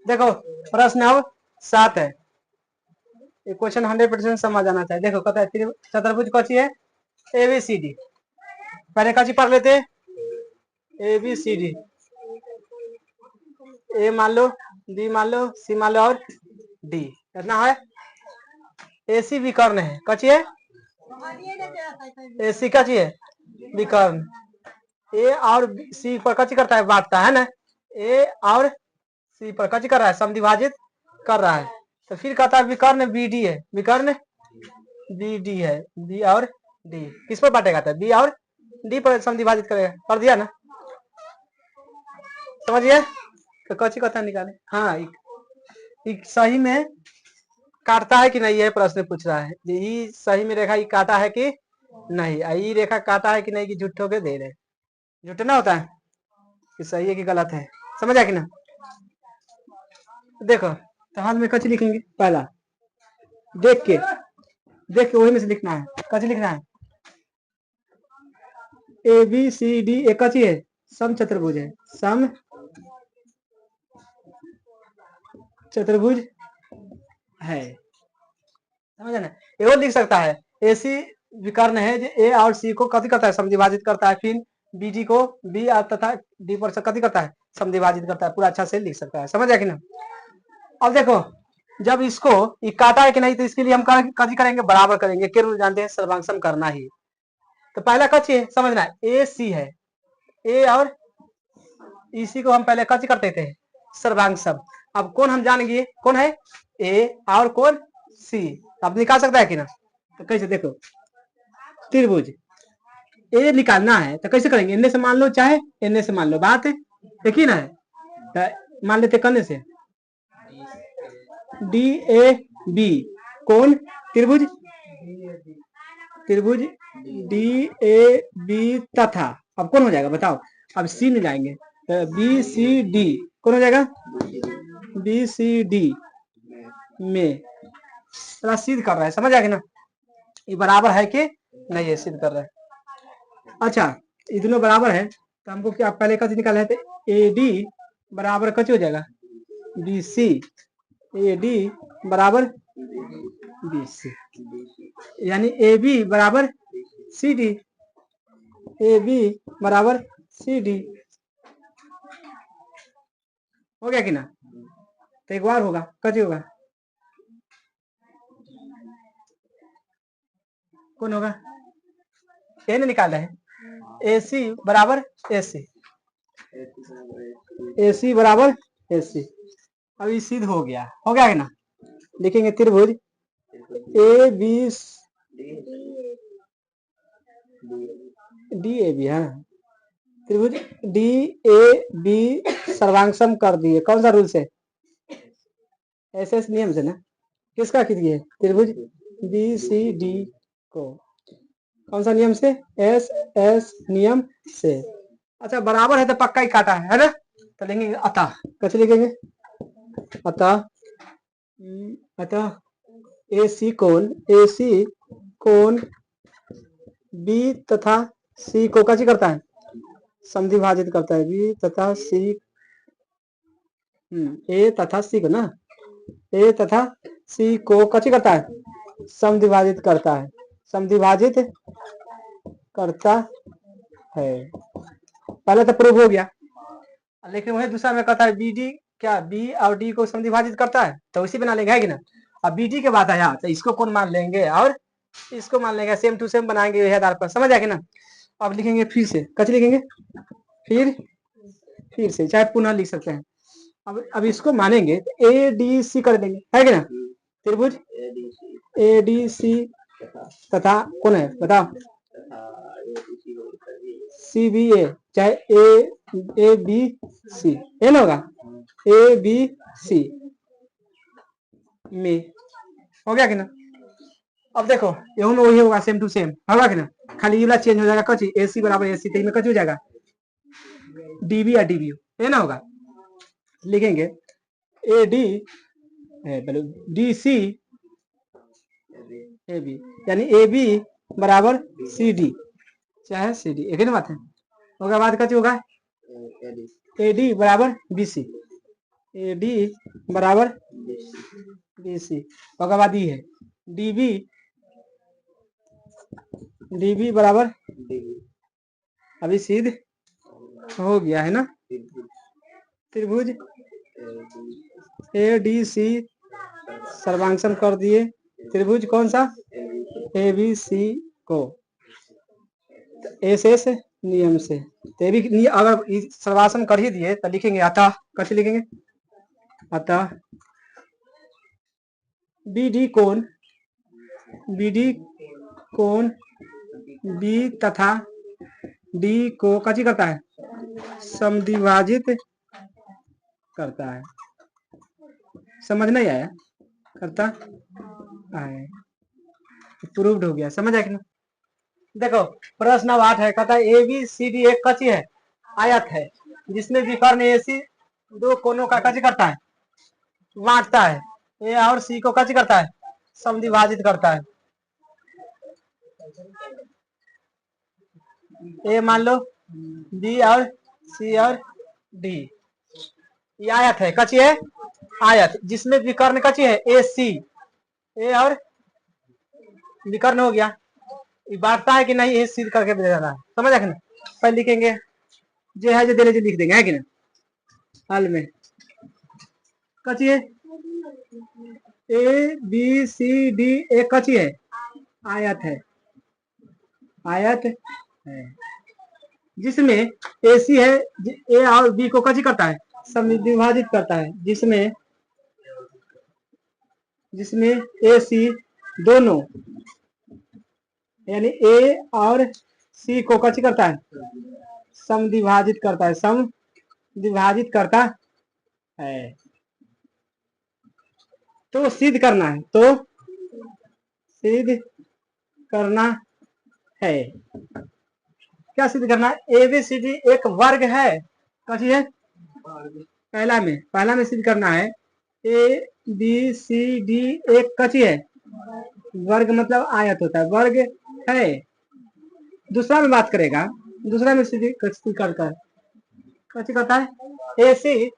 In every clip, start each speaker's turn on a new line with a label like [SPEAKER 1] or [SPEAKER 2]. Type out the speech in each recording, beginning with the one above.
[SPEAKER 1] देखो प्रश्न अब 7 है। ये क्वेश्चन 100% समझ आना चाहिए। देखो कहता है चतुर्भुज कौन सी है? ABCD। पहले कौन सी पढ़ लेते? ABCD। ए मान लो, बी मान लो, सी मान लो और डी। कितना है? AC विकर्ण है। कौन है? AC का है विकर्ण। ए और सी पर कच करता है, बांटता है ना। ए और सी पर कच कर रहा है, समद्विभाजित कर रहा है। तो फिर कहता है विकर्ण BD है, विकर्ण BD है। बी और डी किस पर बांटेगा? था बी और डी पर समद्विभाजित करेगा। कर दिया ना, समझिए। तो कच्ची कथा निकाले। हाँ, सही में काटता है कि नहीं, यह प्रश्न पूछ रहा है। यही सही में रेखा काटा है कि नहीं, यही रेखा काटा है कि नहीं, कि झूठों के दे रहे। झूठना होता है कि सही है कि गलत है, समझ आया कि ना। देखो तो हाथ में कच लिखेंगे। पहला देख के वही में से लिखना है। कच लिखना है। ABCD एक कच है, सम चतुर्भुज है। सम चतुर्भुज है, समझ ना। ये लिख सकता है AC विकर्ण है जो A और C को कथी करता है? समद्विभाजित करता है। फिर BD को B तथा D पर कथी करता है? समद्विभाजित करता है। पूरा अच्छा से लिख सकता है, समझ आया कि ना। अब देखो जब इसको काटा है कि नहीं, तो इसके लिए हम कथी करेंगे? बराबर करेंगे। क्या रूल जानते हैं? सर्वांशम करना ही। तो पहला कथी है समझना है, AC है। A और EC को हम पहले कथी करते थे? सर्वांशम। अब कौन हम जानेंगे कौन है? A और कौन? C। अब निकाल सकता है कि ना। तो कैसे? देखो त्रिभुज ए निकालना है तो कैसे करेंगे? इनने से मान लो चाहे इनने से मान लो, बात एक ही ना है। तो मान लेते करने से DAB कौन? त्रिभुज DAB तथा अब कौन हो जाएगा बताओ? अब C में जाएंगे तो BCD कौन हो जाएगा? BCD में सिद्ध कर रहा है, समझ आएगा ना। ये बराबर है कि नहीं, ये सिद्ध कर रहा है। अच्छा ये दोनों बराबर है तो हमको क्या पहले कच निकाला है? तो AD बराबर कच हो जाएगा BC। AD बराबर BC, यानी AB बराबर CD। AB बराबर CD हो गया कि ना। तो एक बार होगा, कच होगा, कौन होगा? ये नहीं निकाल रहे हैं। AC बराबर AC, AC बराबर AC। अब ये सिद्ध हो गया कि ना। लिखेंगे त्रिभुज AB DAB है। त्रिभुज DAB सर्वांशम कर दिए। कौन सा रूल से? SS नियम से ना। किसका कीजिए? त्रिभुज BCD को कौन सा नियम से? SS नियम से। अच्छा बराबर है तो पक्का ही काटा है ना। तो लेंगे अतः, कैसे लिखेंगे? अतः AC कोण B तथा C को कैसे करता है? समद्विभाजित करता है। B तथा C A तथा C को ना, A तथा C को कैसे करता है? समद्विभाजित करता है। समद्विभाजित करता है। पहले तो प्रूव हो गया, लेकिन वही दूसरा में कहता है BD क्या B और D को समद्विभाजित करता है, तो उसी बना लेंगे, है कि ना। अब BD के बात आया तो इसको कौन मान लेंगे और इसको मान लेंगे, सेम टू सेम बनाएंगे यह आधार पर, समझ आया कि ना। अब लिखेंगे फिर से, कैसे लिखेंगे? फिर से चाहे पुनः लिख सकते हैं। अब इसको मानेंगे तो ADC कर देंगे, है कि ना। त्रिभुज ADC तथा कौन है बताओ? CBA चाहे ABC है ना, होगा ABC में हो गया कि ना। अब देखो यहू में वही होगा, सेम टू सेम होगा कि ना। खाली ये चेंज हो जाएगा, कची AC बराबर AC, तो कच हो जाएगा DB या DBU है ना, होगा। लिखेंगे AD DC AB, यानी AB बराबर CD चाहे CD, एक ही ना बात है। होगा बाद कच होगा AD बराबर BC, ए डी बराबर बी सी, उसके बाद ये है डी बी बराबर, अभी सीध हो गया है ना, त्रिभुज ए डी सी सर्वांक्षण कर दिए, त्रिभुज कौन सा, ए बी सी को एस नियम से, तो भी अगर सर्वांक्षण कर ही दिए तो लिखेंगे अतः, कैसे लिखेंगे, अतः बी डी कोण बी तथा डी को कैसे करता है, समद्विभाजित करता है, समझ नहीं आया, करता है, प्रूव्ड हो गया, समझ आया कि ना। देखो प्रश्न अब 8 है, कहता है ए बी सी डी एक कची है, आयत है, जिसमें विकर्ण ए सी दो कोनों का कची करता है, बांटता है, ए और सी को कची करता है, समद्विभाजित करता है। ए मान लो, बी और सी और डी, ये आयत है, कची है आयत, जिसमें विकर्ण कची है ए सी, ए और विकर्ण हो गया, ये बांटता है कि नहीं, ये सिद्ध करके देना है, समझ आए ना। पहले लिखेंगे जो है जो देने जो लिख देंगे, है कि ना, हल में कची है ए बी सी डी एक कची है, आयत है, आयत है, जिसमें ए सी है, ए और बी को कची करता है, समद्विभाजित करता है, जिसमें ए सी दोनों यानी ए और सी को कची करता है, समद्विभाजित करता है, समद्विभाजित करता है, तो सिद्ध करना है, तो सिद्ध करना है, क्या सिद्ध करना है, ए बी सी डी एक वर्ग है, कची है, पहला में सिद्ध करना है, ए बी सी डी एक कची है, वर्ग मतलब आयत होता है, वर्ग है। दूसरा में बात करेगा, दूसरा में सिद्ध करता है, कची करता है, ए सी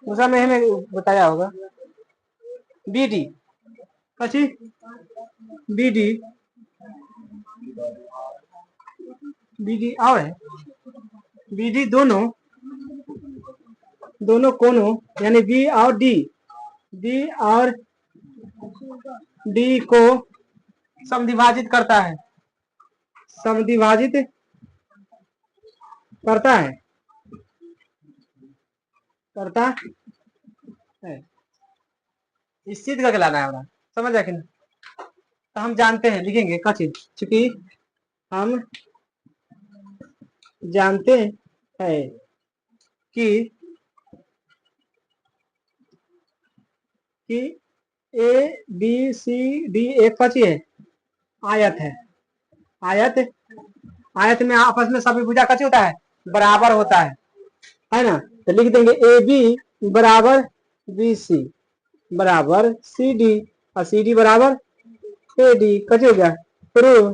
[SPEAKER 1] दूसरा में हमें बताया होगा, बी डी कची, बी डी और है, बी डी दोनों कोनों यानी बी और डी को समद्विभाजित करता है, समद्विभाजित करता है, इस सिद्ध करके लाना है हमारा, समझ आया कि नहीं। तो हम जानते हैं, लिखेंगे कची, चूंकि हम जानते हैं कि ए बी सी डी एक कची है, आयत है, आयत में आपस में सभी भुजा कची होता है, बराबर होता है ना, तो लिख देंगे ए बी बराबर बी सी बराबर सी डी और सी डी बराबर ए डी, कची हो गया, प्रूव,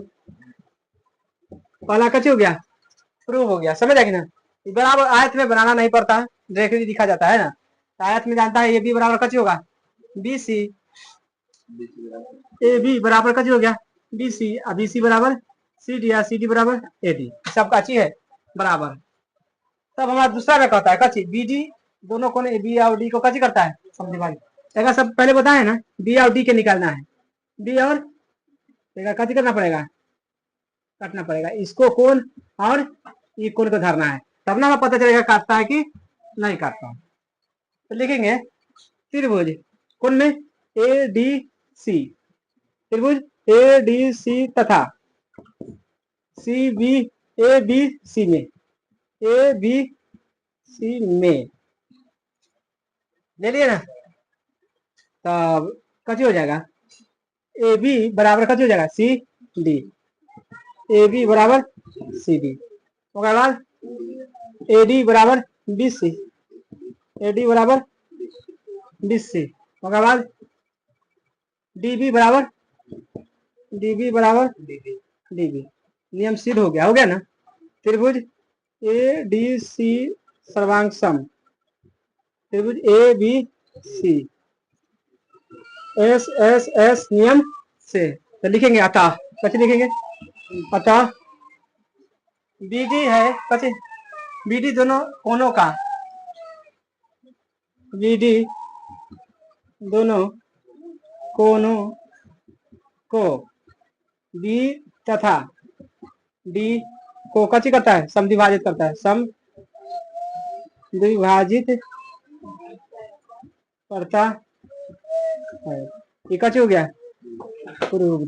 [SPEAKER 1] पहला कची हो गया, प्रूव हो गया, समझ आएगी ना। बराबर आयत में बनाना नहीं पड़ता है, डायरेक्टली दिखा जाता है ना, आयत में जानता है ए बी बराबर कची होगा बी सी, ए बी बराबर कची हो गया बी सी, बी सी बराबर सी डी, सी डी बराबर ए डी, सब कची है बराबर। तब हमारा दूसरा में कहता है कची, बी डी दोनों कोने बी और डी को कची करता है, समद्विभाजित, अगर सब पहले बताए ना, बी और डी के निकालना है, बी और कची करना पड़ेगा, काटना पड़ेगा, इसको कोण और ये कोण को धरना है, तब ना पता चलेगा काटता है कि नहीं काटता है। तो लिखेंगे त्रिभुज कौन में, ए डी सी, त्रिभुज ए डी सी तथा सी बी, ए बी सी में, ए बी सी में ले लिए ना, तब कची हो जाएगा, ए बी बराबर कची हो जाएगा सी डी, ए बी बराबर सी डी, उसके बाद ए डी बराबर बी सी, ए डी बराबर बी सी, उसके बाद डी बी बराबर डी बी, नियम सिद्ध हो गया ना। त्रिभुज ए डी सी सर्वांग सम, त्रिभुज A B C, S S S नियम से। तो लिखेंगे अतः, कैसे लिखेंगे? अतः बीडी है, कैसे? बीडी दोनों कोनों का, बीडी दोनों कोनों को बी तथा डी को कैसे करता है? सम विभाजित करता है, सम विभाजित करता है। ये कैसे हो गया? पूर्व